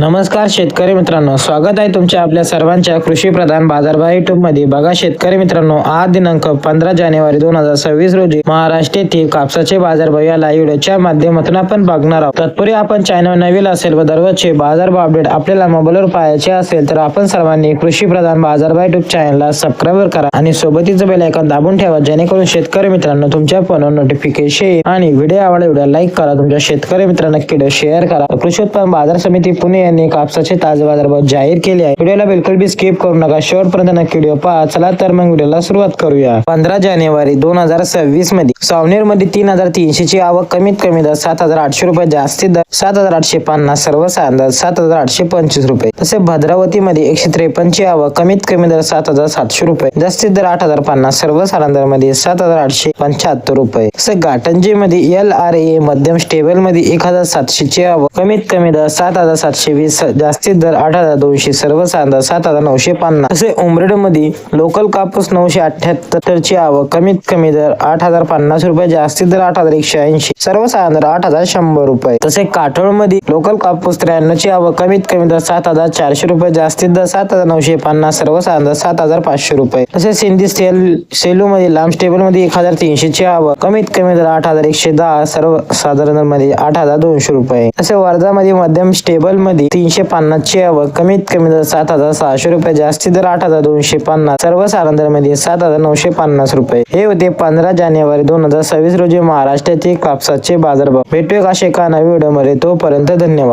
नमस्कार शेतकरी मित्रांनो, स्वागत आहे तुमच्या आपल्या सर्वांच्या कृषी प्रधान बाजारभाव युट्यूब मध्ये। बघा शेतकरी मित्रांनो, आज दिनांक 15 जानेवारी 2026 रोजी महाराष्ट्रातील कापसाचे बाजारभाव या लाईव्ह व्हिडिओच्या माध्यमातून आपण बघणार आहोत। तत्पूर्वी आपण चॅनल नवीन असेल व दररोजचे बाजारभाव अपडेट आपल्याला मोबाईलवर पाहायचे असेल तर आपण सर्वांनी कृषी प्रधान बाजारभाव युट्यूब चॅनलला सबस्क्राईब करा आणि सोबतीचं बेल आयकॉन दाबून ठेवा, जेणेकरून शेतकरी मित्रांनो तुमच्या फोनवर नोटिफिकेशन आणि व्हिडिओ आवडला व्हिडिओ लाईक करा, तुमच्या शेतकरी मित्रांना व्हिडिओ शेअर करा। कृषी उत्पन्न बाजार समिती पुणे यांनी कापसाचे ताजे बाजारभाव जाहीर केले आहे। व्हिडिओला बिलकुल भी स्किप करू नका, शेवटपर्यंत नक्की व्हिडिओ पहा। चला तर मग व्हिडिओला सुरुवात करूया। 15 जानेवारी 2026 मध्ये सावनेर मध्ये 3300 ची आवक, कमीत कमी दर 7800 रुपये, जास्तीत दर 7850, सर्वसाधारण दर 7825 रुपये। तसे भद्रावती मध्ये 153 ची आवक, कमीत कमी दर 7700 रुपये, जास्तीत दर 8050, सर्वसाधारण दर मध्ये 7875 रुपये। तसे घाटंजी मध्ये LRA मध्यम स्टेबल मध्ये 1700 ची आवक, कमीत कमी दर 7720, जास्तीत दर 8200, सर्वसाधारण दर 7950। तसे उमरेड मध्ये लोकल कापूस 978 ची आवक, कमीत कमी दर 8050 रुपये, जास्तीत दर 8180, सर्वसाधारण दर 8100 रुपये। तसे काठोळ मध्ये लोकल कापूस 93 ची आवक, कमीत कमी दर 7400 रुपये, जास्तीत दर 7950, सर्वसाधारण दर 7500 रुपये। तसे सिंधी सेलू मध्ये लांब स्टेबल मध्ये 1300 ची आवक, कमीत कमी दर 8110, सर्वसाधारण दर मध्ये 8200 रुपये। तसे वर्धा मध्ये मध्यम स्टेबल मध्ये 350 ची आवक, कमीत कमी दर 7600 रुपये, जास्तीत दर 8250, सर्वसाधारण दर मध्ये 7950 रुपये। हे होते 15 जानेवारी 2026 रोजी महाराष्ट्राचे कापसाचे बाजारभाव। भेटूया अशा एका नवीन व्हिडिओ मध्ये, तोपर्यंत धन्यवाद।